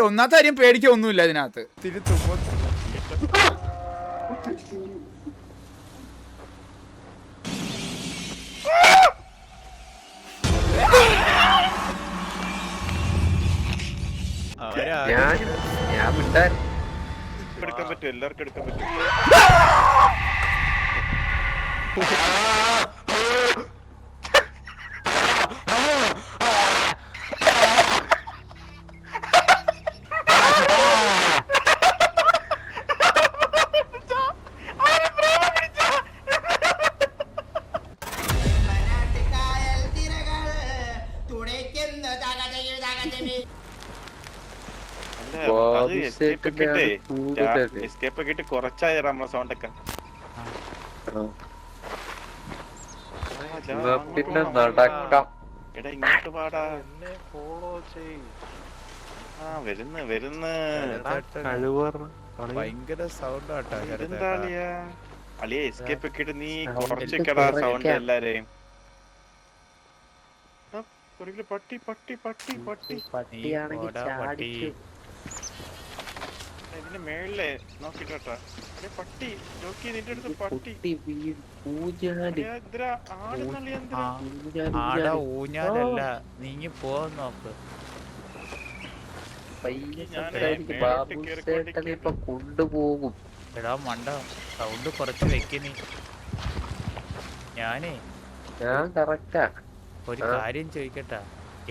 ഒന്നാമത്തെ കാര്യം പേടിക്കൊന്നുമില്ല ഇതിനകത്ത്. തിരുത്തുമ്പോ ഞാൻ വിട്ടാൻ എടുക്കാൻ പറ്റും, എല്ലാവർക്കും എടുക്കാൻ പറ്റും. എസ്കേപ്പ് ഒക്കെ ഇട്ട് കുറച്ചായി നമ്മളെ സൗണ്ട് ഒക്കെ. പിന്നെ നടക്കാം. എടാ ഇങ്ങോട്ട് പാടാ. വരുന്ന് ഭയങ്കര സൗണ്ട് ആട്ടാ. അളിയ എസ്കേപ്പ് ഒക്കെ ഇട്ട് നീ കുറച്ചൊക്കെടാ സൗണ്ട് എല്ലാരെയും. പട്ടി പട്ടി പട്ടി പട്ടി ഇതിന്റെ മേളിലെ നോക്കിട്ടാ പട്ടി നോക്കി നിന്റെ അടുത്ത് പട്ടി ആടാ ഊഞ്ഞാലല്ല, നീങ്ങി പോവാൻ നോക്ക്. ഇപ്പൊ കൊണ്ടുപോകും. എടാ മണ്ട സൗണ്ട് കുറച്ച് വെക്കുന്നീ. ഞാൻ കറക്റ്റാ. ഒരു കാര്യം ചോദിക്കട്ടാ,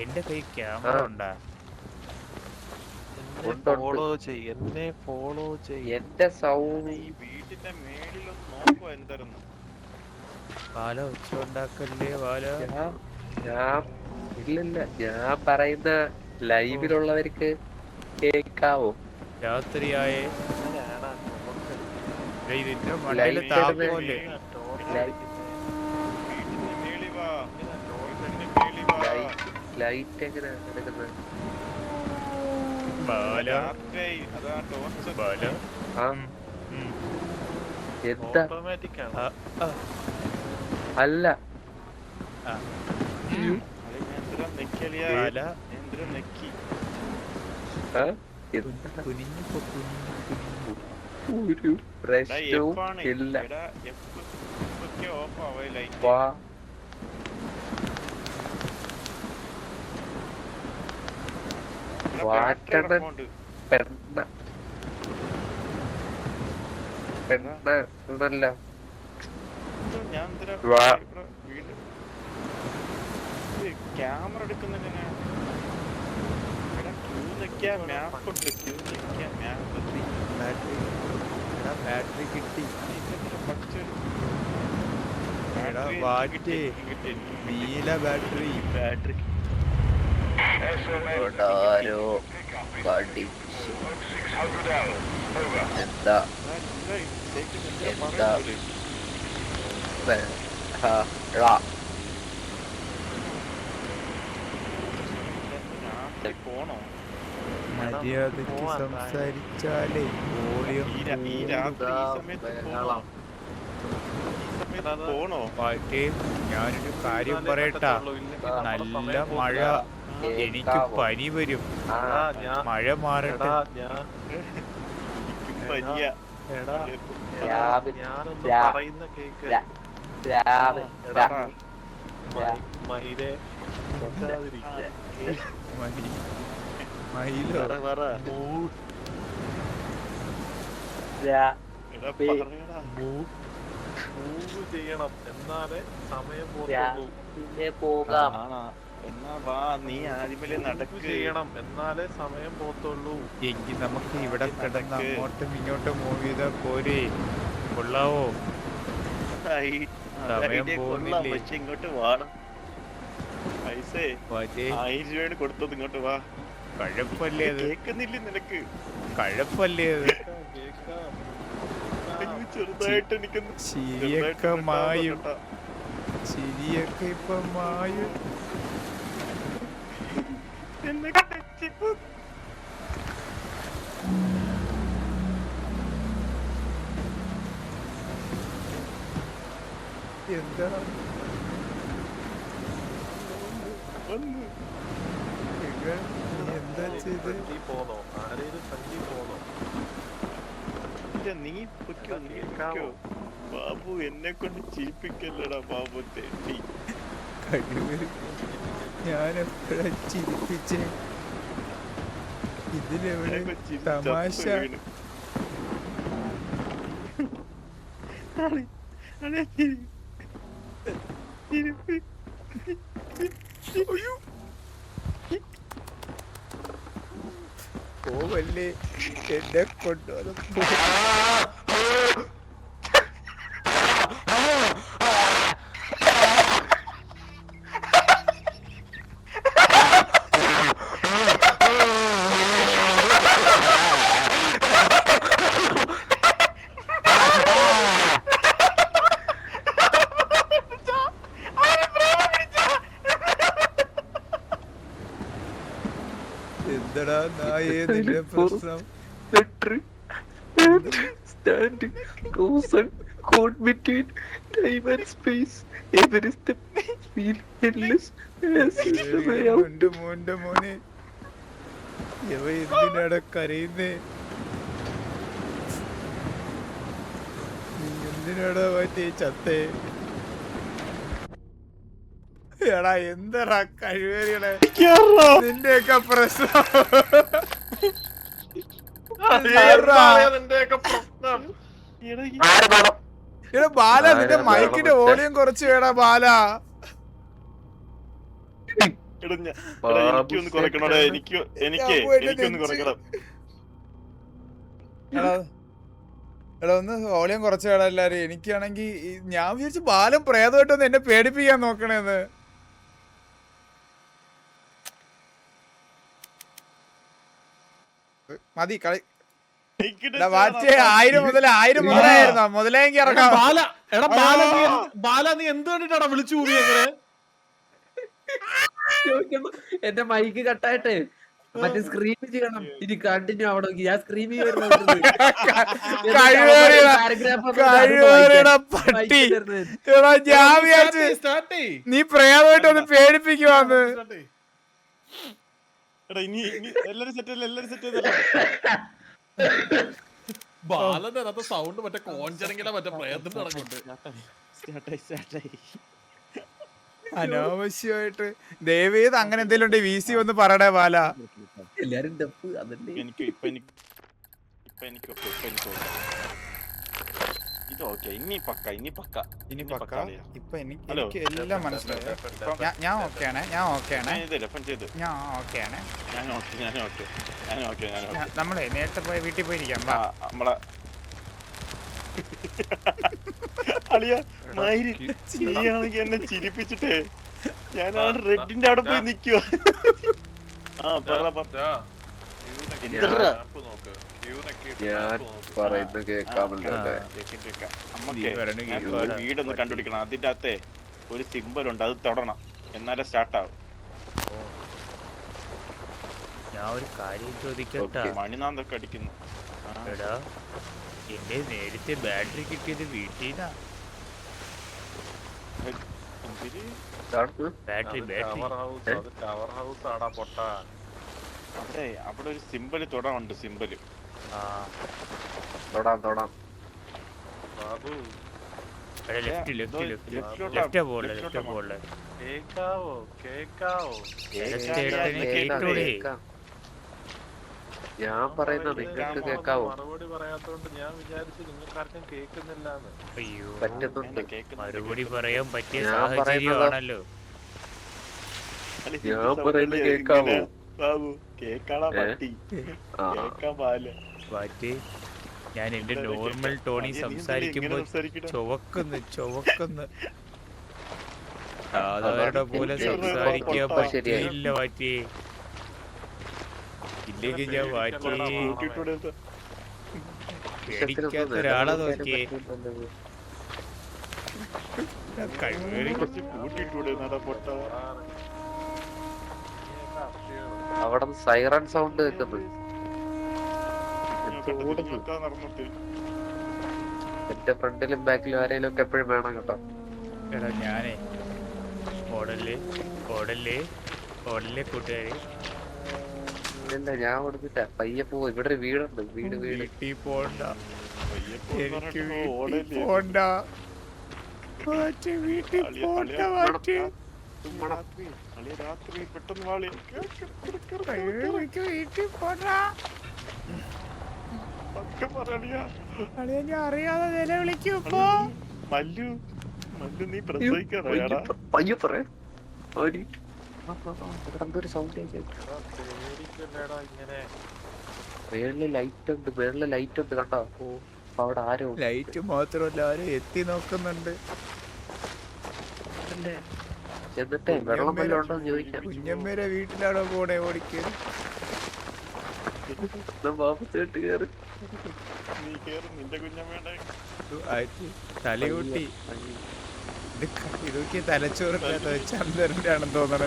എന്റെ കൈ ക്യാമറ ഉണ്ടാ? എന്നെ ഫോളോ ചെയ്യ്. എന്റെ സൗണ്ട് ഈ വീട്ടിന്റെ മേളിലൊന്ന് നോക്കുവോ എന്തായിരുന്നു. ബാല ഉച്ച ഉണ്ടാക്കല്ലേ ബാല. ഇല്ലില്ല, ഞാൻ പറയുന്ന ലൈവിലുള്ളവർക്ക് കേക്കാവോ? രാത്രിയായേ ഇതിന്റെ മണ്ടയില് താക്കോല്. ലൈറ്റ് എങ്ങനെ എടുക്കുന്നത്? എന്താ അല്ല ഒരു പ്രശ്നവും ഇല്ല. പെണ്ണല്ല ക്യാമറ എടുക്കുന്നതിന് ബാറ്ററി കിട്ടി. നീല ബാറ്ററി ബാറ്ററി എന്താ പോണോ? മര്യാദക്ക് സംസാരിച്ചാലേ വോളിയം പോണോ? ഞാനൊരു കാര്യം പറയട്ടാ, നല്ല മഴ, എനിക്ക് പനി വരും. മഴ മാറട്ടെ. പറയുന്ന കേക്ക് മയിലോ ചെയ്യണം, എന്നാലേ സമയം പോകാം. എന്നാ വാ, നീ ആദ്യമേ നടക്ക്. ചെയ്യണം, എന്നാലേ സമയം പോത്തുള്ളൂ. എങ്കിൽ നമുക്ക് ഇവിടെ കിടന്ന് അങ്ങോട്ടും ഇങ്ങോട്ടും മൂവ് ചെയ്താ പോരെ? കൊള്ളാവോ? സമയം പോകുന്നില്ലേ? ഇങ്ങോട്ട് വാണം. പൈസ 1000 രൂപയാണ് കൊടുത്തത്. ഇങ്ങോട്ട് വാ. കഴപ്പല്ലേ അത്? കേക്കുന്നില്ലേ നിനക്ക്? കഴപ്പല്ലേ അത്? ചെറുതായിട്ട് എനിക്കൊന്ന് ചിരിയൊക്കെ മായും. ചിരിയൊക്കെ ഇപ്പൊ മായും. എന്താ എന്താ പോന്നോ? ആരേലും സഞ്ചി പോന്നോ? നീ പൊയ്ക്കോ, നീ പൊയ്ക്കോ. ബാബു എന്നെ കൊണ്ട് ചിരിപ്പിക്കല്ലടാ ബാബു തെണ്ടി. ഞാൻ എപ്പോഴാ ചിരിപ്പിച്ചേ? ഇതിലെവിടെ തമാശ? പോവല്ലേ, എന്നെ കൊണ്ടുവന്ന് എന്തടാ നായേ നിന്റെ പ്രശ്നം? Stand frozen, caught between time and space. Ever is the feel endless as is the way out. മോന്റെ മോനെ, ഇവ എന്തിനാടാ കരയുന്നേ? നീ എന്തിനാടാ മറ്റേ ചത്തേ? എടാ എന്തടാ കഴിവേറികളെ നിന്റെയൊക്കെ പ്രശ്നം? എടാ ബാല, നിന്റെ മൈക്കിന്റെ വോളിയം കുറച്ച് വേടാ ബാല. എനിക്കൊന്ന് കുറയ്ക്കണോടെ, എനിക്കൊന്ന് കുറയ്ക്കണം. എടാ ഒന്ന് വോളിയം കുറച്ച് വേടാ എല്ലാരും. എനിക്കാണെങ്കി ഞാൻ വിചാരിച്ചു ബാലം പ്രേതമായിട്ടൊന്ന് എന്നെ പേടിപ്പിക്കാൻ നോക്കണേന്ന്. മതി കളി. 1000 മുതലായിരുന്നോ? മുതലെങ്കി ഇറങ്ങാം. നീ എന്ത് കണ്ടിട്ടാ വിളിച്ചു കൂടി? അങ്ങനെ എന്റെ മൈക്ക് കട്ടായിട്ട് മറ്റേ സ്ക്രീൻ ചെയ്യണം. ഇനി കണ്ടിന്യൂ അവിടെ ഞാൻ സ്ക്രീൻ നീ പ്രേതമായിട്ടൊന്ന് പേടിപ്പിക്കുവാന്ന്. ബാലന്റെ സൗണ്ട് മറ്റേ കോഞ്ചറിങ്ങിലെ മറ്റേ പ്രയത്നം നടക്കുന്നുണ്ട്. അനാവശ്യമായിട്ട് ദയവേത് അങ്ങനെ എന്തെങ്കിലും ഉണ്ടെങ്കിൽ VC ഒന്ന് പറയടേ ബാല. എല്ലാരും ഇപ്പൊ എനിക്ക് എല്ലാം മനസ്സിലായി. ഞാൻ ഓക്കെയാണ്. നമ്മളെ നേരത്തെ പോയി വീട്ടിൽ പോയിരിക്കാം. എന്നെ ചിരിപ്പിച്ചിട്ടേ ഞാനാണ് റെഡിന്റെ അവിടെ പോയി നിക്കുവാ. വീടൊന്ന് കണ്ടുപിടിക്കണം. അതിന്റെ അകത്തെ ഒരു സിമ്പൽ ഉണ്ട്, അത് തൊടണം, എന്നാലേ സ്റ്റാർട്ട് ആവും. ഞാൻ ഒരു കാര്യം ചോദിക്കട്ടെ? മണിനാന്തൊക്കെ അടിക്കുന്നു. എടാ എന്റെ നേരത്തെ ബാറ്ററി കിട്ടിയത് വീട്ടിന്നാ. അവിടെ ഒരു സിമ്പല് തൊടാനുണ്ട്. സിമ്പല് ഞാൻ പറയുന്നത് നിങ്ങൾക്ക് കേക്കാവോ? മറുപടി പറയാത്തോണ്ട് ഞാൻ വിചാരിച്ചു നിങ്ങൾക്കാർക്കും കേൾക്കുന്നില്ലാന്ന്. പറ്റുന്നുണ്ട്. മറുപടി പറയാൻ പറ്റിയ സാഹചര്യമാണല്ലോ. ഞാൻ പറയുന്നത് കേക്കാവോ? ഞാൻ എന്റെ നോർമൽ ടോണിൽ സംസാരിക്കുമ്പോ ചുവക്കുന്നു. സാധാരണ പോലെ സംസാരിക്കാൻ പറ്റില്ല മാറ്റി. ഇല്ലെങ്കിൽ ഞാൻ പേടിക്കാത്ത ഒരാളെ നോക്കിയേ. അവിടെ സൈറൺ സൗണ്ട് കേൾക്കുന്നു. എന്റെ ഫ്രണ്ടിലും ബാക്കിലും ആരെങ്കിലും ഒക്കെ എപ്പോഴും വേണം കേട്ടോ. എടാ ഞാനേ ഓടല്ലേ കൂട്ടുകാരെ. ഇല്ല ഞാൻ കൊടുത്തില്ല പയ്യെ പോ ഇവിടെ ഒരു വീടുണ്ട് വീട് വീട്ടിൽ പോണ്ട, പയ്യെ പോന്ന് എനിക്ക് പറഞ്ഞിട്ട് വീട്ടിൽ ഓടല്ലേ? പോണ്ട മാറ്റ്, വീട്ടിൽ പോണ്ട മാറ്റ്. രാത്രി പെട്ടെന്ന് വാളി എനിക്ക് വീട്ടിൽ പോണ്ട. പറയാ അളിയ ഞാൻ അറിയാതെ നിലവിളിക്കും ഇപ്പൊ. മല്ലു നീ പ്രസവിക്കാറായാടാ? പയ്യെ പറയാ എന്തൊരു സൗണ്ട് പേടിക്കല്ലേടാ ഇങ്ങനെ. മേളില് ലൈറ്റ് ഉണ്ട് കണ്ടോ? അപ്പൊ അവിടെ ആരോ ലൈറ്റ് മാത്രമല്ല ആരും എത്തി നോക്കുന്നുണ്ട്. എന്നിട്ടേ വെള്ളം വല്ലതും ഉണ്ടോന്ന് ചോദിക്കാം. കുഞ്ഞമ്മേരെ വീട്ടിലാണോ പോണേ ഓടിക്ക്? ബാബുത്തേട്ട് കയറി നീ കേറി നിന്റെ കുഞ്ഞമ്മയുടെ തലയൂട്ടി ഇതൊക്കെ തലച്ചോറില്ലാത്ത ചന്ദ്രന്റെ ആണെന്ന് തോന്നണ.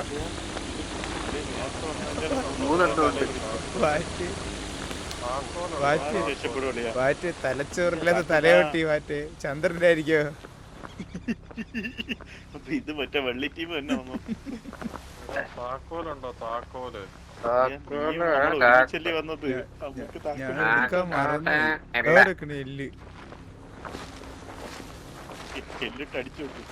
വാറ്റ് തലച്ചോറില്ലാത്ത തലയോട്ടി വാറ്റ് ചന്ദ്രന്റെ ആയിരിക്കോ? ഇത് മറ്റേ വെള്ളി ടീം തന്നെ വന്നു. താക്കോലുണ്ടോ? താക്കോല് ഒരുമിച്ചല്ലേ വന്നത്? നമുക്ക് ഞാൻ എടുക്കാൻ മറന്നു എടുക്കണേ എല്ല്. എല്ലിട്ട് അടിച്ചു നോക്കും.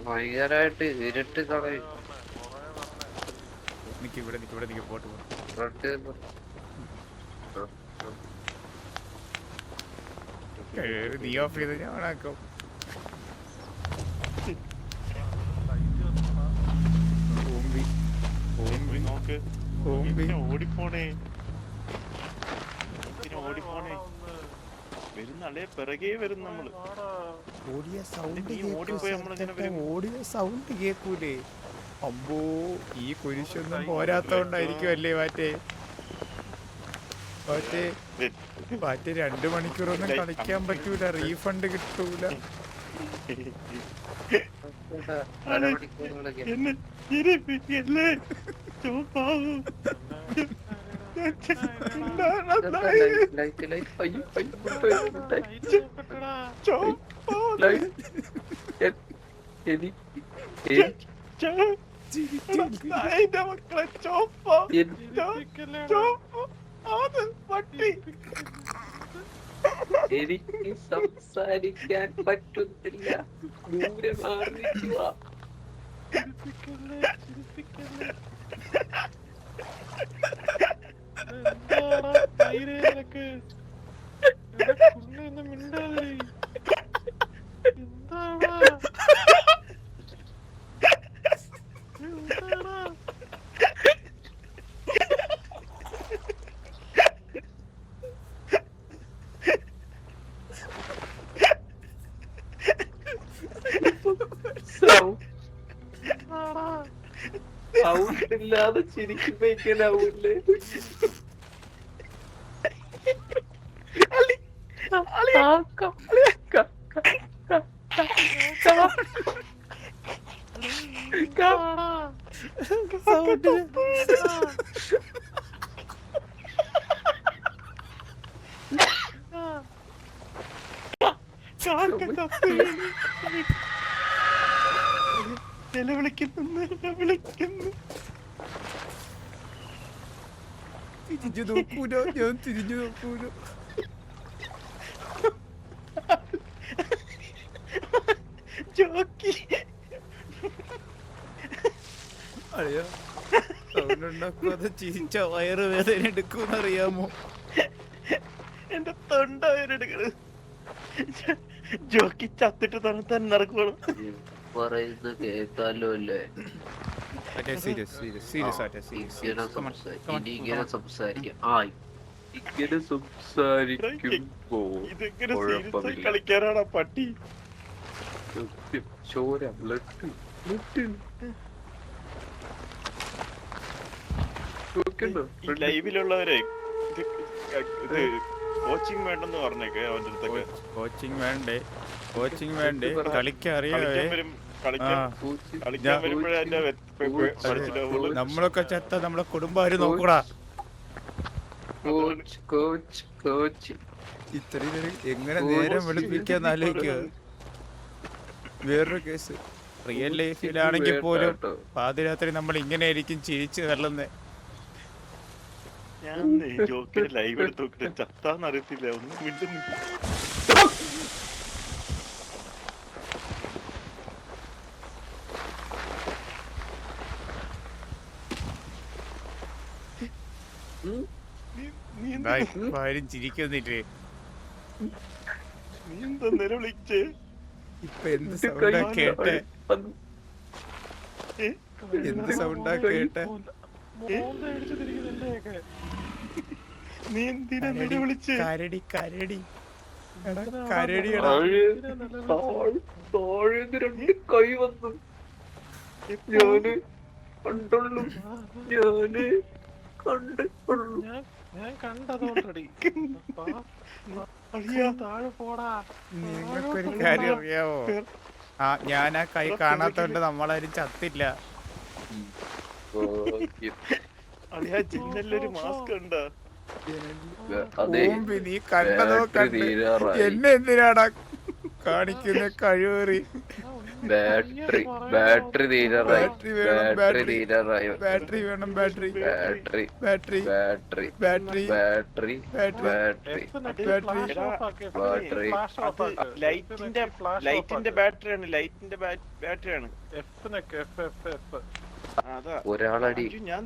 ഭയങ്കരമായിട്ട് ഇരുട്ട് കളയും. ഇവിടെ പോട്ട് നീ ഓഫ് ചെയ്ത് ഞാൻ ഓണാക്കും. നോക്ക് ഓടിപ്പോണേ വരുന്നളെ പിറകെ വരും നമ്മള്. ഓടിയ സൗണ്ട് ഓടിപ്പോയി നമ്മളിങ്ങനെ വരും. ഓടിയ സൗണ്ട് കേക്കൂലേ? അമ്പോ ഈ കുരിശൊന്നും പോരാത്തോണ്ടായിരിക്കും അല്ലേ മാറ്റേ? മാറ്റേ 2 മണിക്കൂറൊന്നും കളിക്കാൻ പറ്റൂല, റീഫണ്ട് കിട്ടൂല. എനിക്ക് സംസാരിക്കാൻ പറ്റുന്നില്ല. ദൂരെ മാറിക്കുക. സൗണ്ടില്ലാതെ ചിരിക്കുമ്പോഴേക്കാവൂല്ലേ? നിലവിളിക്കുന്നു. തിരിഞ്ഞു നോക്കൂലോ, ഞാൻ തിരിഞ്ഞു നോക്കൂലോ. അറിയാ സൗണ്ട് ഉണ്ടാക്കാതെ ചിരിച്ച വയറുവേദന എടുക്കൂന്നറിയാമോ? എന്റെ തൊണ്ട വേദനെടുക്കണ്. ജോക്കി ചത്തിട്ട് തന്നെ നടക്കണം. പറയുന്നത് കേൾക്കാലോ അല്ലേ? ഇങ്ങനെ സംസാരിക്കുമ്പോ ഇതെങ്ങനെ സീരിയസ് കളിക്കാനാണ് പട്ടി? ചോര ബ്ലഡ് ലൈവിലുള്ളവരെ ഇത് കോച്ചിങ് വേണ്ടെന്ന് പറഞ്ഞേക്കെ അവന്റെ അടുത്തൊക്കെ. കോച്ചിങ് വേണ്ടേ? കളിക്കറിയാവേ. കളിക്കാൻ വരുമ്പോഴേ നമ്മളൊക്കെ ചത്ത നമ്മളെ കുടുംബം നോക്കൂടാ. ഇത്രയും എങ്ങനെ നേരം വെളുപ്പിക്കാന്ന് ആലോചിക്കുക. വേറൊരു കേസ് റിയൽ ലൈഫിലാണെങ്കിൽ പോലും പാതിരാത്രി നമ്മൾ ഇങ്ങനെ ആയിരിക്കും ചിരിച്ചു തള്ളുന്നത്. ഞാൻ ജോക്കിന്റെ ലൈവ് എടുത്ത് നോക്കിട്ട് ചത്താന്ന് അറിയത്തില്ല, ഒന്നും മിണ്ടുന്നില്ല. നീ ആരും ചിരിക്കുന്നില്ലേ? എന്താ നിലവിളിച്ചേ? ഇപ്പൊ എന്ത് സൗണ്ടാ കേട്ടെ? എന്ത് സൗണ്ടാ കേട്ടെ? നീ എന്തിനാ നിലവിളിച്ചേ? കരടി കരടി എടാ കരടിയടാ. രണ്ട് കൈ വന്നു. ഞാന് കണ്ടുള്ളൂ, ഞാന് കണ്ടുള്ളൂ. ഞാൻ കണ്ടത് ഓൾറെഡി. താഴെ പോടാ. നിങ്ങൾക്കൊരു കാര്യം അറിയാവോ? ഞാൻ ആ കൈ കാണാത്തോണ്ട് നമ്മളാരും ചത്തില്ല. അളിയാ ജിന്നല്ലൊരു മാസ്ക് ഉണ്ടോ? ഓമ്പി നീ കണ്ടതോ കണ്ട് എന്നെ എന്തിനാടാ കാണിക്കുന്ന കഴിവേറി? ബാറ്ററി തീരാറായി. ബാറ്ററി വേണം, battery battery battery battery battery ലൈറ്റിന്റെ ബാറ്ററിയാണ്, ലൈറ്റിന്റെ ബാറ്ററിയാണ്. അതാ ഒരാളടി, ഞാൻ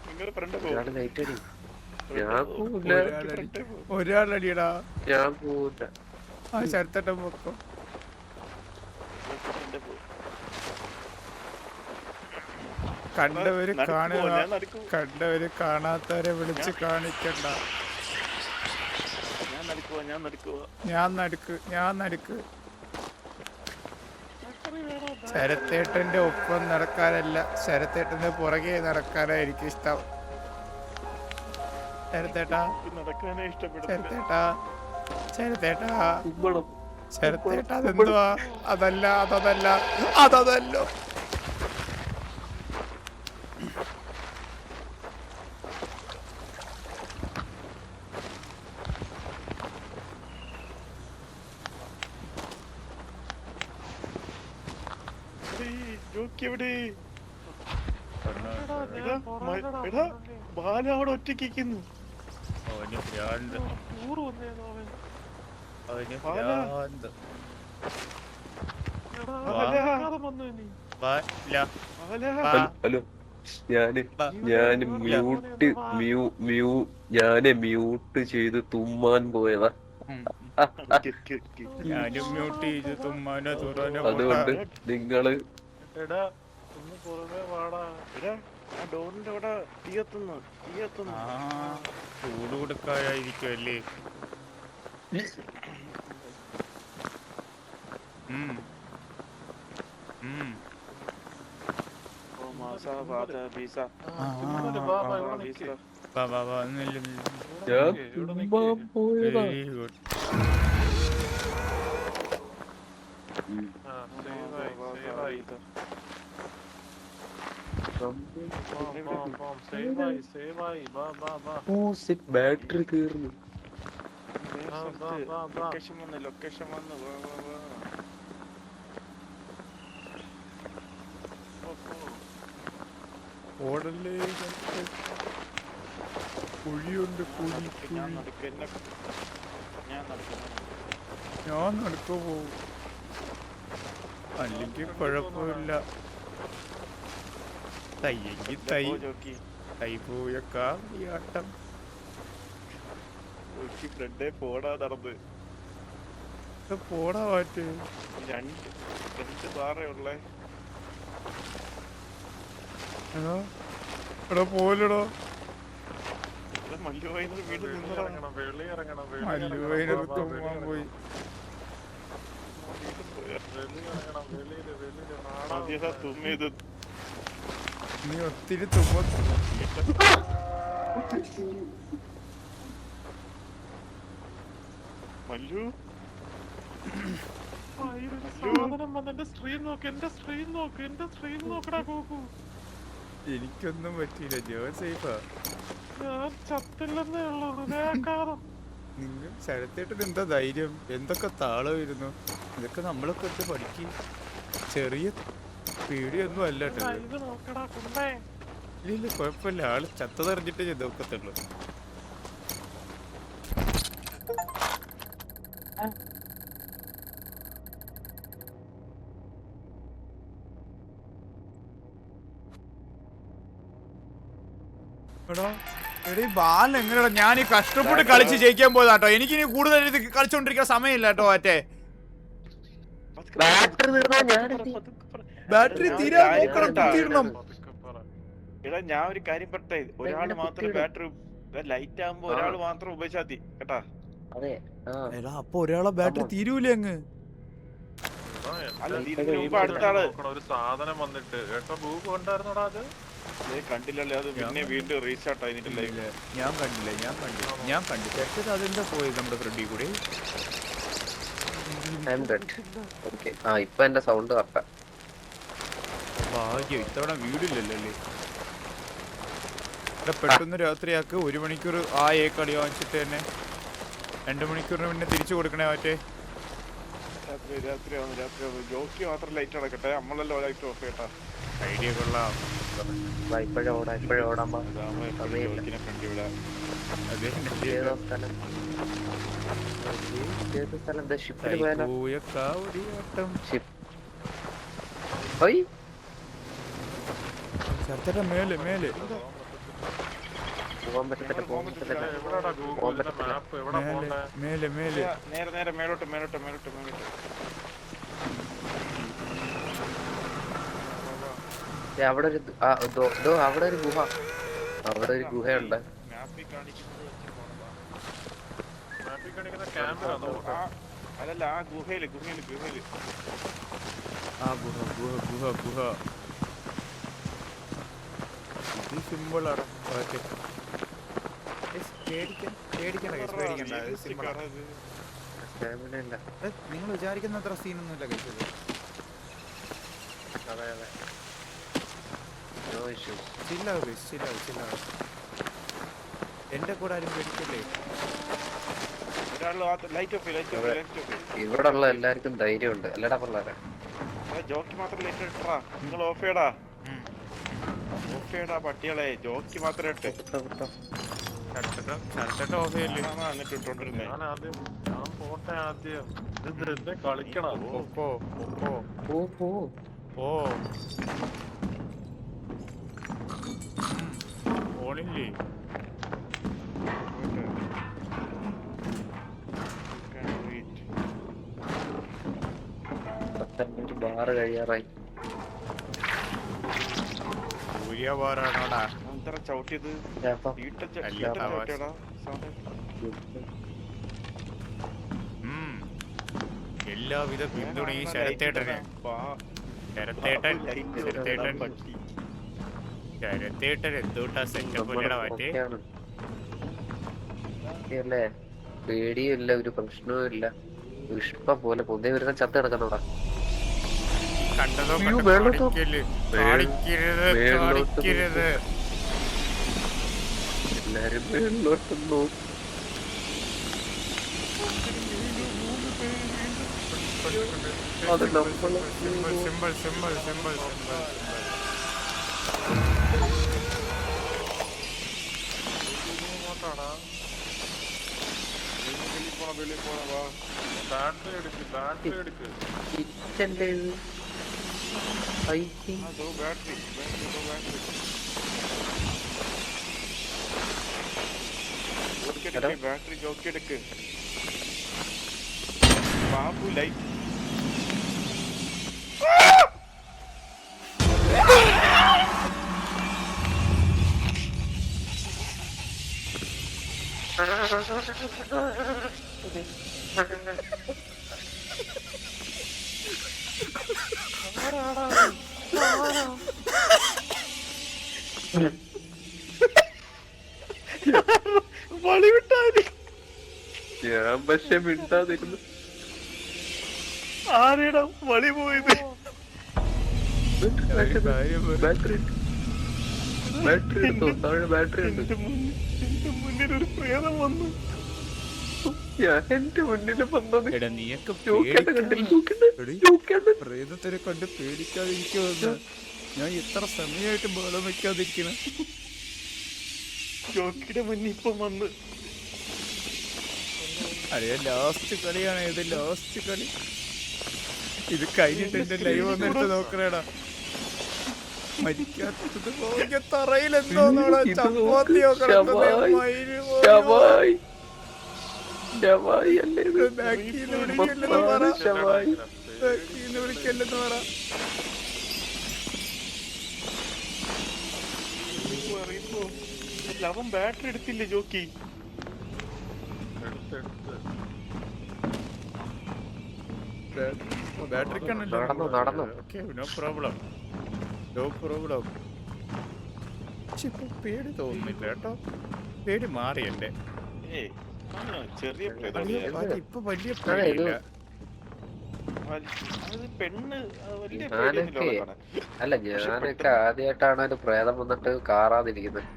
നിങ്ങളുടെ ഫ്രണ്ട് ഒരാള് ലൈറ്റ് അടി. ഒരാളടിയടാ. ഞാൻ പോവില്ല. ആ ശരത്തട്ടം പൊക്കം. കണ്ടവര് കാണുക, കണ്ടവര് കാണാത്തവരെ വിളിച്ച് കാണിക്കണ്ട. ഞാൻ നടുക്ക്. ശരത്തേട്ടന്റെ ഒപ്പം നടക്കാനല്ല, ശരത്തേട്ടന്റെ പുറകെ നടക്കാനാ എനിക്ക് ഇഷ്ടം. ശരത്തേട്ടാ അതെന്തുവാ? അതല്ലോ. ബാല അവിടെ ഒറ്റയ്ക്കുന്നു. ഹലോ, ഞാന് മ്യൂട്ട് ചെയ്ത് തുമ്മാൻ പോയതാ. ഞാനും മ്യൂട്ട് ചെയ്ത് തുമ്മാനോ തുറനോ. അതുകൊണ്ട് നിങ്ങള് ഡോറിന്റെ അവിടെ തീയത്തുന്നു. ചൂട് കൊടുക്കാതിരിക്കുമല്ലേ? Very good. ബാറ്ററി തീർന്നു. ലൊക്കേഷൻ വന്ന് ഓടല്ലേ, കുഴിയുണ്ട്, കുഴി. ഞാൻ നടക്കു പോവും, അല്ലെങ്കിൽ കുഴപ്പമില്ല. തയ്യെങ്കിൽ തൈ പോയേക്കാം ഈ ആട്ടം. ഫ്രണ്ടേ പോടാ നടന്ന്. പോടാ മാറ്റ്. രണ്ട് പാറേ ഉള്ളേ. എടാ പോലടോ. മല്ലുവായിന്ന് വീണ്ടും നിന്നിറങ്ങണം. മല്ലുവായിന് തുമ്മാൻ പോയി. തുമ്മിയത് നീ ഒത്തിരി തുമ്മ. മല്ലു എനിക്കൊന്നും പറ്റിയില്ല, ജോൻ സേഫാ. നിങ്ങൾ ശരത്തേട്ടന് എന്താ ധൈര്യം? എന്തൊക്കെ താളമായിരുന്നു ഇതൊക്കെ, നമ്മളൊക്കെ എടുത്ത് പഠിക്കും. ചെറിയ പേടിയൊന്നും അല്ല കേട്ടോ. ഇത് നോക്കടാ കുണ്ടേ. ഇല്ല കുഴപ്പമില്ല, ആള് ചത്തതറിഞ്ഞിട്ടേ നോക്കത്തുള്ളൂ. ബാലൻ എങ്ങനെയാ? ഞാൻ ഈ കഷ്ടപ്പെട്ട് കളിച്ച് ജയിക്കാൻ പോയതാട്ടോ. എനിക്കിനി കൂടുതൽ ഇത് കളിച്ചോണ്ടിരിക്കാൻ സമയമില്ല കേട്ടോ. മറ്റേ ബാറ്ററി തീരാ നോക്കണം, തീരണം. എടാ ഞാൻ ഒരു കാര്യം പറട്ടെ, ഒരാള് മാത്രം ബാറ്ററി ലൈറ്റ് ആകുമ്പോ ഒരാള് മാത്രം ഉപയോഗിച്ചാൽ മതി കേട്ടാ. എടാ അപ്പൊ ഒരാളെ ബാറ്ററി തീരൂലേ അങ്ങ്? അല്ല ഇതിന് മുമ്പ് അടുത്ത ആള് ഒരു സാധനം വന്നിട്ട് കേട്ടോ ഭൂപ് കൊണ്ടായിരുന്നോടാ അത്. കണ്ടില്ലല്ലേ, അത് പിന്നെ വീണ്ടും റീസ്റ്റാർട്ട് ആയിട്ട് ലൈവ്. ഞാൻ കണ്ടു തെറ്റത്. അതെന്താ പോയത് നമ്മുടെ ഫ്രണ്ടിൽ കൂടി? ഇപ്പൊ എന്റെ സൗണ്ട് കറക്റ്റാ. ഭാഗ്യം ഇത്തവണ വീടില്ലല്ലോ അല്ലേ. ഇവിടെ പെട്ടെന്ന് രാത്രിയാക്ക് 1 മണിക്കൂർ ആ കളി വാങ്ങിച്ചിട്ട് തന്നെ 2 മണിക്കൂറിന് പിന്നെ തിരിച്ചു കൊടുക്കണേ. മറ്റേ രാത്രിയാവുന്നു. ജോക്കി മാത്രം ലൈറ്റ് അടക്കട്ടെ, നമ്മളല്ലോ ലൈറ്റ് ഓഫ് കേട്ടാ. ഐഡിയ കൊള്ളാം. ഇപ്പോഴോടാൻ ജോക്കിനെ ഫ്രണ്ട് ഇവിടെ മേലെ മേലെ എവിടെടാ ഗൂഗിളിന്റെ മാപ്പ് എവിടെ പോണ്ടേ? മേലെ മേലെ നേരെ നേരെ മേലോട്ട് മേലോട്ട് മേലോട്ട് മേലോട്ട്. അവിടെ ഒരു അവിടെ ഒരു ഗുഹ, അവിടെ ഒരു ഗുഹയുണ്ട്. മാപ്പിൽ കാണിക്കുന്നത് വെച്ച് പോണതാ. മാപ്പിൽ കാണിക്കുന്ന ക്യാമറ നോക്കാം. അല്ലല്ല, ആ ഗുഹയില് ഗുഹയില് ഗുഹയില് ആ ഗുഹ ഗുഹ ഗുഹ ഗുഹ. ഇത് സിമ്പിളാണ്. നിങ്ങൾ വിചാരിക്കുന്ന അത്ര സീനൊന്നുമില്ല കഴിച്ചത്. എന്റെ കൂടെ ആരും പേടിക്കല്ലേ. ഇവിടെ ഉള്ള എല്ലാവർക്കും ധൈര്യമുണ്ട് അല്ലടാ പിള്ളേരെ. ജോക്കി മാത്രം ലൈറ്റ് ഇട്ടാ. നിങ്ങൾ ഓഫ് ചെയ്യടാ, ഓഫ് ചെയ്യടാ പട്ടികളെ. ജോക്കി മാത്രം ഇട്ട് എന്നിട്ട് ഇട്ടോണ്ടിരുന്നേ. ഞാൻ പോട്ടെ ആദ്യം. ഇത് കളിക്കണം. ഓണില്ലേ ബാറ് കഴിയാറായി. സൂര്യബാറാണോടാ ചവിട്ടിയത്? എല്ലാവിധ പിന്തുണയും ശരത്തേട്ടന്. ശരത്തേട്ടൻ എന്തോട്ടാ സെറ്റപ്പ് മാറ്റേ. അല്ലേ പേടിയും ഇല്ല, ഒരു പ്രശ്നവും ഇല്ല. ഇഷ്ടം പോലെ പൊതുവെ വരുന്ന ചത്ത് കിടക്കുന്നോടാ. കണ്ടതോ മേലോട്ട് എല്ലാരും മേളിലോട്ട് നോക്കും. അത് നമ്മള് simple simple simple simple. Battery എടുക്ക്, ബാറ്ററി എടുക്ക്. കിച്ചന്റെ ബാറ്ററി ജോക്കി എടുക്ക്. ബാബു ലൈറ്റ് വളി വിട്ടാതി. ഞാൻ പക്ഷെ മിണ്ടാതിരുന്നു. ആരെടാ വളി പോയത്? ബാറ്ററി ബാറ്ററി എടുത്തോ, താഴെ ബാറ്ററി ഉണ്ട്. എന്റെ മുന്നിൽ ഒരു പ്രേതം വന്നു. ഞാൻ എന്റെ മുന്നിൽ വന്നത് എടാ നീയൊക്കെ ജോക്കേട്ടൻ കണ്ടില്ല, എടീ, ജോക്കേട്ടൻ. പ്രേതത്തിനെ കണ്ട് പേടിക്കാതിരിക്കുമെന്ന് ഞാൻ എത്ര സമയമായിട്ട് ബഹളം വെക്കാതിരിക്കണം. ജോക്കിയുടെ മുന്നിൽ ഇപ്പം വന്ന് അതെ ലാസ്റ്റ് കളിയാണ് ഇത്, ലാസ്റ്റ് കളി. ഇത് കഴിഞ്ഞിട്ട് എന്റെ ലൈവ് വന്നെടുത്ത് നോക്കണേടാ. മരിക്കാത്തത് പോയ തറയിലെന്തോന്നോടാ ഇത് ചപ്പാത്തിയോ ശവായി, കിടക്കുന്നത്. ശവായി, ശവായി അല്ലേ ഇത്? ബാക്കിന്ന് വിളിക്കല്ലെന്ന് പറ, ശവായി. ബാക്കിന്ന് വിളിക്കല്ലെന്ന് പറ. പറയുമ്പോ അവൻ ബാറ്ററി എടുത്തില്ലേ ജോക്കി? ബാറ്ററി നടന്നു. No problem, no problem. ഇപ്പൊ പേടി തോന്നുന്നില്ല കേട്ടോ, പേടി മാറി എന്റെ. ഏയ് ചെറിയ ഇപ്പൊ വലിയ പേടിയില്ല. അത് പെണ്ണ് വലിയ ഞാനൊക്കെ അല്ല, ഞാനൊക്കെ ആദ്യമായിട്ടാണ് ഒരു പ്രേതം വന്നിട്ട് കാറാതിരിക്കുന്നത്.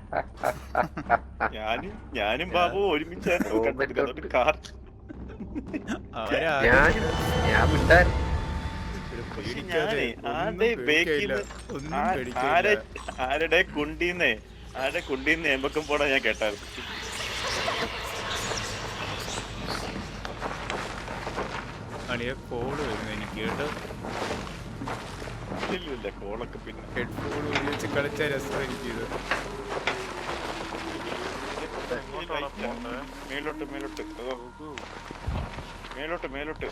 ഞാനും ബാബു ഒരുമിച്ചായിരുന്നു കാർ. ഞാൻ വിട്ടാൻ ഞാനേ ആരുടെ കുണ്ടീന്ന് എമ്പക്കം പോടാ ഞാൻ കേട്ടായിരുന്നു. കോള് വരുന്നു എനിക്ക് കേട്ടോ. ഇല്ല കോളൊക്കെ പിന്നെ ഹെഡ്ഫോൺ ഉപയോഗിച്ച് കളിച്ച രസമായിരിക്കും ഇത്. മേലോട്ട് മേലോട്ട് മേലോട്ട് മേലോട്ട്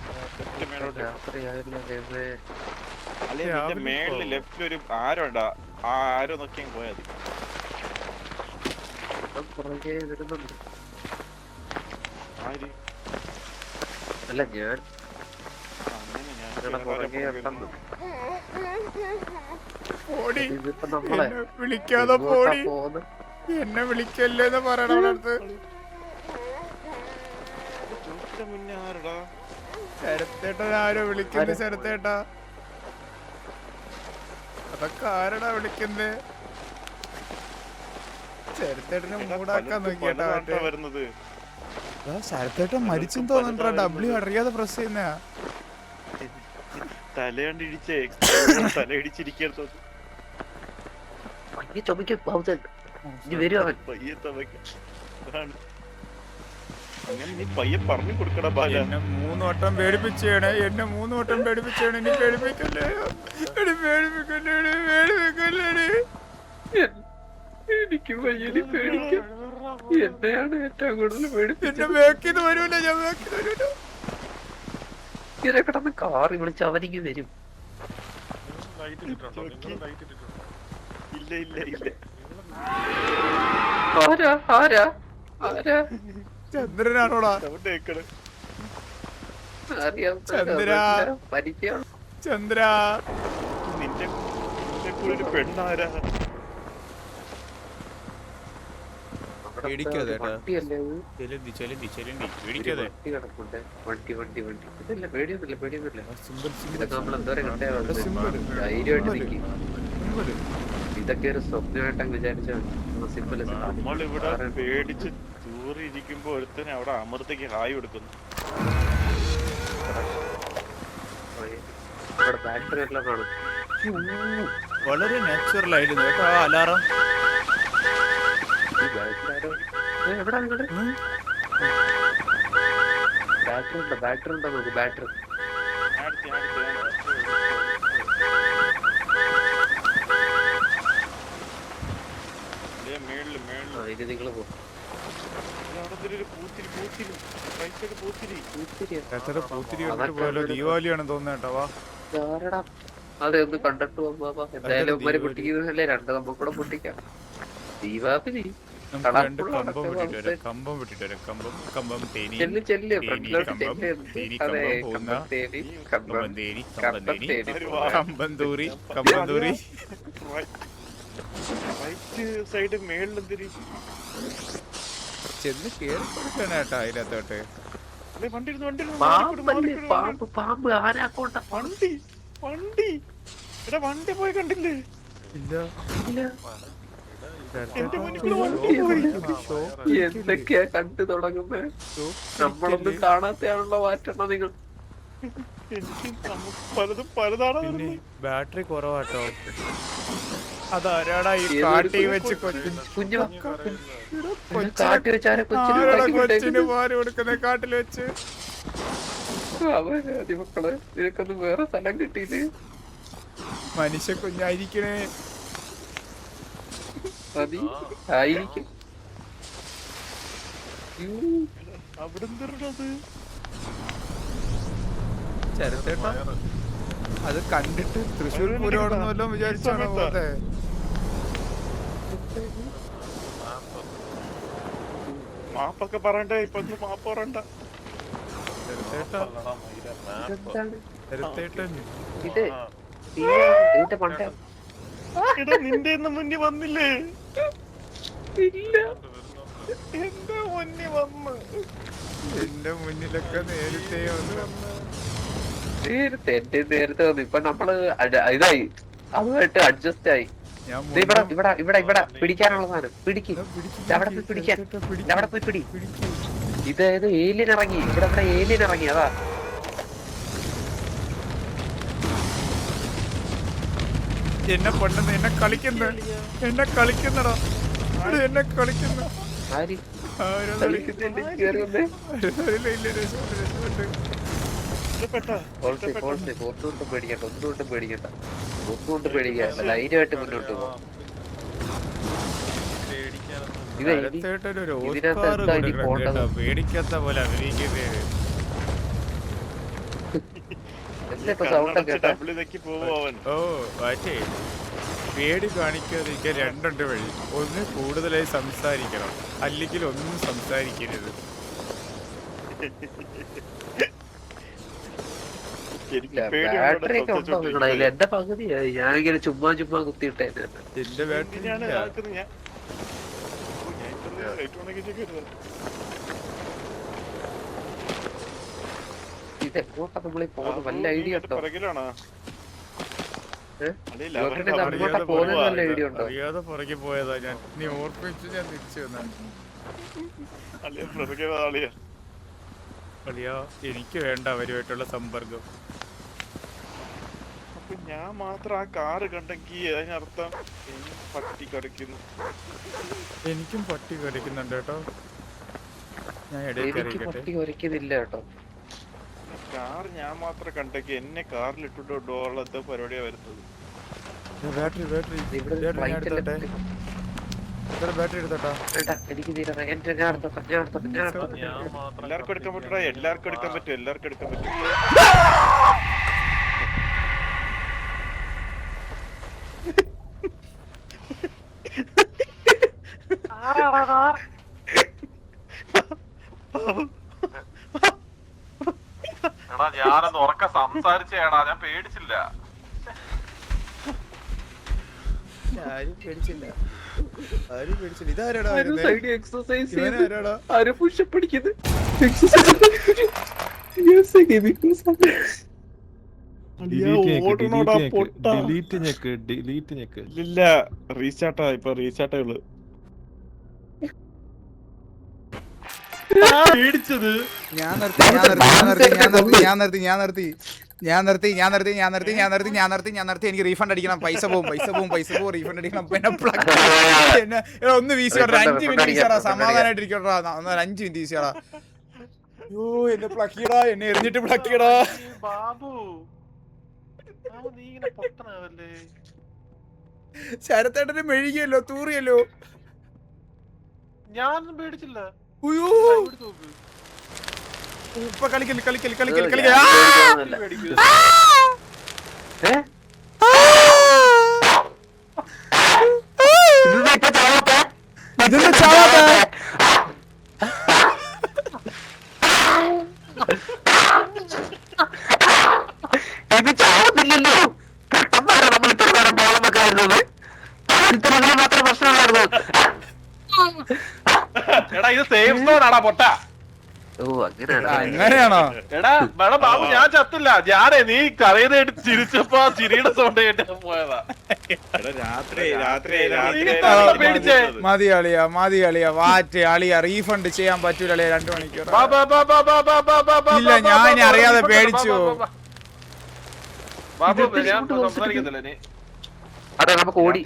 അല്ലെ നിന്റെ മേളില് ലെഫ്റ്റിൽ ഒരു ആരോ ഉണ്ടാ, ആ ആരോ നോക്കിയാൽ പോയാ മതി. അല്ല ഞാൻ പോടി, ഇതിപ്പോ നമ്മളെ എന്നെ വിളിക്കാതെ പോടി, പോകുന്നു. എന്നെ വിളിക്കല്ലേന്ന് പറയണ അടുത്ത്. മുന്നേ ആരടാ ശരത്തേട്ടൻ ആരോ വിളിക്കുന്നു. ശരത്തേട്ടാ അതൊക്കെ ആരടാ വിളിക്കുന്നേ? ശരത്തേട്ടനെ മൂടാക്കാൻ നോക്കിയാട്ടാ വരുന്നത്. ശരത്തേട്ടൻ മരിച്ചെന്ന് തോന്നണ്ടാ, ഡബ്ല്യു അറിയാതെ പ്രസ് ചെയ്യുന്ന. തലയണ്ടിടിച്ചേ തലയിടിച്ചിരിക്കരുത്. പയ്യെ ചുമക്കും പയ്യെ ചുമക്കും. അതാണ് അങ്ങനെ നീ പയ്യെ പറഞ്ഞു കൊടുക്കടാ ബാല. എന്നെ 3 വട്ടം പേടിപ്പിച്ചേണേ, എന്നെ 3 വട്ടം പേടിപ്പിച്ചേണേ. ഇനി പേടിപ്പിക്കല്ലേ, പേടിപ്പിക്കല്ലേ. എനിക്ക് പയ്യനെ പേടിക്കാം. എന്നെയാണ് ഏറ്റവും കൂടുതൽ എന്നെ പേടിപ്പിച്ചത്. ബാക്കിന്ന് വരൂല, ഞാൻ ബാക്കിന്ന് വരൂല. ഇങ്ങനെ കിടന്ന് കാറി വിളിച്ച് അവനിക്ക് വരും. ഇല്ല ഇല്ല ഇല്ല ആരാ ആരാ ആരാ? ചന്ദ്രനാണോടാ? അറിയാം, ചന്ദ്ര. പരിചയം. ചന്ദ്ര നിന്റെ കൂടെ ഒരു പെണ്ണാരാ? പേടിക്കാതെ കേട്ടോ. വണ്ടിയല്ലേ അത്? ചെലന്തി പേടിക്കാതെ. വണ്ടി കിടപ്പുണ്ട്. വണ്ടി ഇതല്ല, പേടിയൊന്നുമില്ല. സിമ്പിൾ ഇതൊക്കെ നമ്മൾ എന്തോരം കണ്ടേ സിമ്പിൾ ധൈര്യമായിട്ട് നിൽക്കും. ഇതൊക്കെ ഒരു സ്വപ്നമായിട്ടങ്ങ് വിചാരിച്ചാൽ സിമ്പിൾ. നമ്മളിവിടെ പേടിച്ച് തൂറിയിരിക്കുമ്പോ ഒരുത്തനെ അവിടെ അമൃതയ്ക്ക് ഹായ് കൊടുക്കുന്നു. ഇവിടെ ബാറ്ററി എല്ലാം കാണും. വളരെ നാച്ചുറൽ ആയിരുന്നു കേട്ടോ ആ അലാറം. ഈ ബാറ്ററി ആരോ എവിടെ നിങ്ങള്? ബാറ്ററി ഉണ്ടോ നോക്ക്. ബാറ്ററി ഇത് നിങ്ങള് പോകും. ദീപാവലിയാണ് തോന്നുന്നേട്ടോ. വാ അതൊന്ന് കണ്ടിട്ട് പോവാ. എന്തായാലും ഉമ്മര് പൊട്ടിക്കുന്നതല്ലേ, 2 കമ്പം കൂടെ പൊട്ടിക്കാം. ദീപാവലി നമുക്ക് 2 കമ്പം വിട്ടിട്ട് വരാം. കമ്പം തേനി ചെല്ല് ഫ്രണ്ടിലോട്ട് കമ്പം ചെല്ല്. തേനി അതെ, കമ്പം പോകുന്ന കമ്പം തേനി, കമ്പം കമ്പന്തൂരി. റൈറ്റ് സൈഡ് മേളിലെന്തിരി ചെന്ന് കേറി കൊടുക്കണ കേട്ടോ അതിനകത്തോട്ട്. പാമ്പ് ആരാക്കോട്ട വണ്ടി എടാ വണ്ടി പോയി കണ്ടില്ലേ? ഇല്ല എന്തൊക്കെയാ കണ്ടു തുടങ്ങുന്നത്? നമ്മളൊന്നും കാണാത്തയാണല്ലോ മാറ്റണം നിങ്ങൾ. പലതും പലതാണ് പിന്നെ ബാറ്ററി കുറവാട്ടോ. അതാരാടാ ഈ കാട്ടി വെച്ച് കുഞ്ഞു കാട്ടി വെച്ചാരെ കൊച്ചിന് പാല് കൊടുക്കുന്ന കാട്ടിൽ വെച്ച്? മക്കള് നിനക്കൊന്നും വേറെ സ്ഥലം കിട്ടിയില്ലേ? മനുഷ്യ കുഞ്ഞായിരിക്കണേ. മതി ആയിരിക്കും. അവിടെ എന്തിരുന്നത്? ചരത്തേട്ടാ അത് കണ്ടിട്ട് തൃശ്ശൂർ പൂരമാണെന്ന് വല്ലതും വിചാരിച്ചാണോ പോലെ? മാപ്പൊക്കെ പറയണ്ടേ? ഇപ്പൊ മാപ്പ് പറയണ്ട. ചരത്തേട്ടൻ ഇത് ഇതിന്റെ പണ്ടേ എടാ നിന്റെ മുന്നിൽ വന്നില്ലേ? ഇല്ല. എന്റെ മുന്നിൽ വന്ന്. എന്റെ മുന്നിലൊക്കെ നേരത്തെ വന്ന്. നേരത്തെ വന്നു. ഇപ്പൊ നമ്മള് ഇതായി, അതുമായിട്ട് അഡ്ജസ്റ്റ് ആയി. ഇവിടെ ഇവിടെ ഇവിടെ ഇവിടെ പിടിക്കാനുള്ള സാധനം പിടിക്ക്. അവിടെ പോയി പിടിക്കാൻ, അവിടെ പോയി പിടി. ഇത് ഏലിയൻ ഇറങ്ങി. ഇവിടെ ഇവിടെ ഏലിയൻ ഇറങ്ങി. അതാ എന്നെ പൊണ്ടെന്ന് എന്നെ കളിക്കുന്ന എന്നെ കളിക്കുന്നടാ. എന്നെ കളിക്കുന്ന ആര് ഒന്നുകൊണ്ടും പേടിക്കണ്ട, ഒന്നുകൊണ്ടും പേടിക്കണ്ട, ഒന്നുകൊണ്ടും പേടിക്കണ്ട. ധൈര്യമായിട്ട് മുന്നോട്ട് പോകും. പേടിക്കാത്ത പോലെ അഭിനയിക്കുന്നത്. ഓ വാച്ചേ, പേടി കാണിക്കാതിരിക്കാൻ രണ്ടുണ്ട് വഴി. ഒന്ന് കൂടുതലായി സംസാരിക്കണം, അല്ലെങ്കിൽ ഒന്നും സംസാരിക്കരുത്. ബാറ്ററി ഒക്കെ ഉണ്ടോ നിങ്ങളുടെ കയ്യിൽ? എന്റെ പകുതിയായി. ഞാനിങ്ങനെ ചുമ്മാ ചുമ്മാ കുത്തിയിട്ടേ. എന്റെ ബാറ്ററി ഇത് എങ്ങോട്ടാ നമ്മളീ പോകുന്നത്? വല്ല ഐഡിയ ഉണ്ടോ? അങ്ങോട്ടാ പോകുന്നത് വല്ല ഐഡിയ ഉണ്ടോ? അറിയാതെ പുറകെ പോയതാ ഞാൻ. നീ ഓർപ്പിച്ചു, ഞാൻ തിരിച്ചു വന്ന. അളിയാ, എനിക്ക് വേണ്ട അവരുമായിട്ടുള്ള സമ്പർക്കം. അപ്പൊ ഞാൻ മാത്രം ആ കാറ് കണ്ടെങ്കിൽ അതിനർത്ഥം പട്ടി കടിക്കുന്നു. എനിക്കും പട്ടി കടിക്കുന്നുണ്ട് കേട്ടോ. ഞാൻ എനിക്ക് പട്ടി കുറയ്ക്കുന്നില്ല കേട്ടോ. കാർ ഞാൻ മാത്രം കണ്ടെങ്കിൽ എന്നെ കാറിലിട്ടിട്ട് ഡോളത്തെ പരിപാടിയാ വരുന്നത്. ബാറ്ററി ബാറ്ററി ബാറ്ററി എടുത്തോട്ടാ. എനിക്ക് എല്ലാവർക്കും എടുക്കാൻ പറ്റൂടാ. എല്ലാവർക്കും എടുക്കാൻ പറ്റും, എല്ലാവർക്കും എടുക്കാൻ പറ്റും. എടാ ഞാനൊന്ന് ഉറക്ക സംസാരിച്ചേടാ, ഞാൻ പേടിച്ചില്ല. ആരും പേടിച്ചില്ല, ആരും പേടിച്ചില്ല. ഇതാരാടാ എക്സസൈസ് ഇവനാരാടാ? ആരും പുഷപ്പ് അടിക്കുന്നത്? ഇല്ല, റീസ്റ്റാർട്ടാ. ഇപ്പൊ റീസ്റ്റാർട്ടേ ഉള്ളു. പേടിച്ചത് ഞാൻ നിർത്തി. എനിക്ക് റീഫണ്ട് അടിക്കണം. പൈസ പോവും റീഫണ്ട് അടിക്കണം. പിന്നെ ഒന്ന് വീശിയോടാ, 5 മിനിറ്റ് വീശാടാ. സമാധാനായിട്ട് ഇരിക്കട്ടാ. 5 മിനിറ്റ് വീശാടാ. അയ്യോ, എന്നെ പ്ലക്കിയടാ, എന്നെ എറിഞ്ഞിട്ട് പ്ലക്കിയടാ. ബാബു നീ ഇങ്ങനെ പൊട്ടനാവല്ലേ? ശരത്തേട്ടന് മെഴുകിയല്ലോ, തൂറിയല്ലോ. ഞാനൊന്നും പേടിച്ചില്ല. ഉയ്യോ, ഇപ്പൊ കളിക്കൽ ഇതൊന്നും ചാവാത്ത. ഇത് ചാവുന്നില്ലല്ലോ. നമ്മൾ ഇത്ര നേരം ബോളെന്നൊക്കെ ആയിരുന്നത് മാത്രം പ്രശ്നമായിരുന്നു. എടാ ഇത് സേഫ് സോൺ ആടാ പൊട്ട. ഓ അങ്ങനെയാണ് അങ്ങനെയാണോ? എടാ ബാബു ഞാൻ ചത്തില്ല. ഞാനേ നീ കരയുന്ന കേട്ട് ചിരിച്ചപ്പോ ആ ചിരിയുടെ സൗണ്ട് കേട്ട് ഞാൻ പോയതാ. എടാ, രാത്രി പേടിച്ചേ. മതി അളിയ വാറ്റ് അളിയ റീഫണ്ട് ചെയ്യാൻ പറ്റൂല അളിയ 2 മണിക്കൂർ. ബാ, ബാ, ബാ, ബാ, ബാ, ബാ, ബാ, ബാ, ബാ, ഇല്ല, ബാ, ഞാൻ ബാ, അറിയാതെ ബാ, ബാ, പേടിച്ചു. ബാ, ബാ, ബാ. ബാബു ഞാൻ സംസാരിക്കുന്നില്ല നീ. അതെ നമുക്ക് ഓടി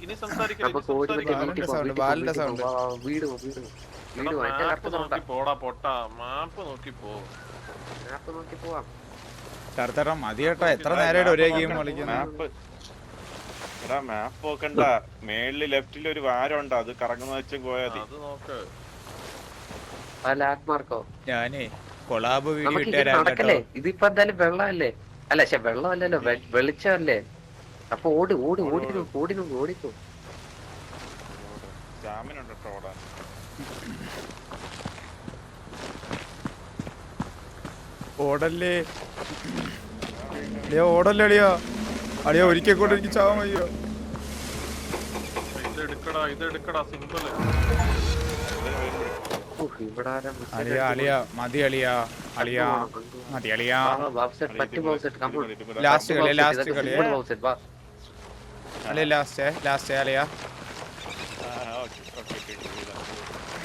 ഇനി സംസാരിക്കില്ല. നമുക്ക് ഓടി ബാലിന്റെ sound. വീട് മാപ്പ് നോക്കി പോടാ പൊട്ടാ. മാപ്പ് നോക്കി പോ. നോക്കി പോവാം ചേർത്തേട്ടാ മതി കേട്ടോ, എത്ര നേരമായിട്ട് ഒരേ ഗെയിം കളിക്കുന്നു. മാപ്പ് നോക്കണ്ട. മേളില് ലെഫ്റ്റിൽ ഒരു വാരം ഉണ്ട്, അത് കറങ്ങുന്ന വെച്ച് പോയാ മതി. അത് നോക്ക്. ആ ലാൻഡ് മാർക്കോ ഞാനേ കൊളാബ് വീഡിയോ നമുക്ക് ഇട്ടുതരാം നടക്കല്ലേ? കേട്ടോ. ഇതിപ്പോ എന്തായാലും വെള്ളമല്ലേ? അല്ല പക്ഷെ വെള്ളമല്ലല്ലോ, വെളിച്ചമല്ലേ? അപ്പൊ ഓടിക്കോ. ജാമിനുണ്ട് കേട്ടോ ഓടാൻ. ഓടല്ലേ അളിയോ ഒരിക്കൽ കൊണ്ട് എനിക്ക് ചാവാൻ വയ്യോ. ഇത് എടുക്കടാ സിമ്പിള്. ഇവിടെ അളിയ മതി അളിയ ലാസ്റ്റ് കളി ലാസ്റ്റ് അളിയ.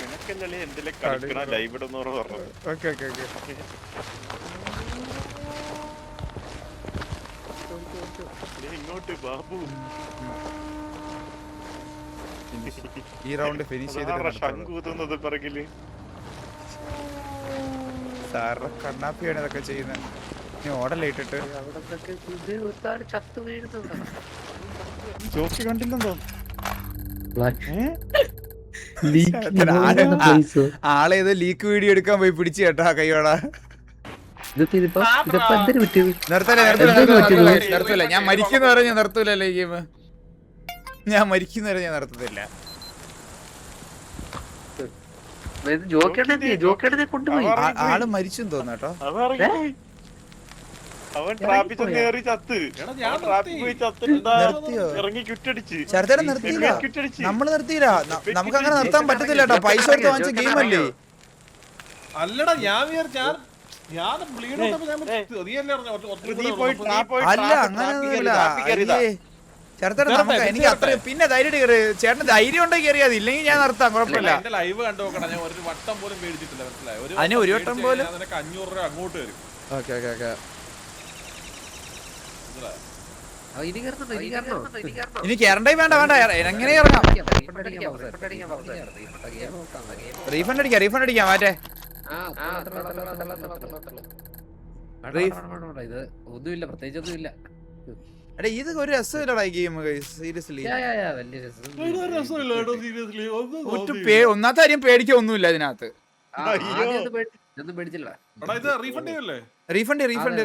നിനക്കല്ലേ എന്തെങ്കിലും കളിക്കണ ലൈവ് ഇടുന്നോറ് പറഞ്ഞത്. ഓക്കെ ഇങ്ങോട്ട് ബാബു ഈ റൗണ്ട് ഫിനിഷ് ചെയ്തിട്ട് ശങ്കൂത്തുന്നത് പിറകില് സാറിന്റെ കണ്ണാപ്പിയാണ് ഇതൊക്കെ ചെയ്യുന്നത്. നീ ഓടല്ലേ ഇട്ടിട്ട് ചത്തു വീഴുന്നുണ്ടോ? ജോക്കി കണ്ടില്ലെന്തോ. ആളേതോ ലീക്ക് വീഡിയോ എടുക്കാൻ പോയി പിടിച്ചു കേട്ടാ കൈയോടാ. നിർത്തൂല ഞാൻ മരിക്കുന്ന വരെ ഞാൻ നിർത്തൂലല്ലേ ഈ ഗെയിം. ഞാൻ മരിക്കുന്നവരെ ഞാൻ നിർത്തത്തില്ല. ആള് മരിച്ചു തോന്നുന്നു കേട്ടോ. അവൻ ട്രാപ്പിൽ കയറി ചത്ത്. ട്രാപ്പിൽ പോയി നിർത്തിയോ? ഇറങ്ങി ക്വിറ്റടിച്ച്. ചേർത്തേടെ നിർത്തിയില്ല, നമ്മള് നിർത്തിയില്ല. നമുക്ക് അങ്ങനെ നിർത്താൻ പറ്റത്തില്ല കേട്ടോ, പൈസ കൊടുത്ത് വാങ്ങിച്ച ഗെയിം അല്ലേ. അല്ലടാ ഞാൻ അല്ല അങ്ങനെയൊന്നുമില്ല. ചേർത്തേടെ നമുക്ക് എനിക്ക് അത്ര പിന്നെ ധൈര്യം കയറി. ചേട്ടന് ധൈര്യം ഉണ്ടെങ്കിൽ കയറിയാതി, ഇല്ലെങ്കിൽ ഞാൻ നിർത്താം, കുഴപ്പമില്ല. എന്റെ ലൈവ് കണ്ടു നോക്കണം. ഞാൻ ഒരു വട്ടം പോലും പേടിച്ചിട്ടില്ല, മനസ്സിലായോ? അതിന് ഒരു വട്ടം പോലും. നിനക്ക് 500 രൂപ അങ്ങോട്ട് വരും. ഓക്കെ ഇനി കയറണ്ടേ? വേണ്ട എങ്ങനെ ഇറങ്ങാം? റീഫണ്ട് അടിക്കാം മാറ്റേ. ഇത് ഒന്നുമില്ല, പ്രത്യേകിച്ചൊന്നുമില്ല. എടാ ഇത് ഒരു രസമില്ലടാ ഈ ഗെയിം സീരിയസ്ലി. ഒന്നാമത്തെ കാര്യം പേടിക്കാൻ ഒന്നുമില്ല ഇതിനകത്ത്. പേടിച്ചില്ല. Refund refund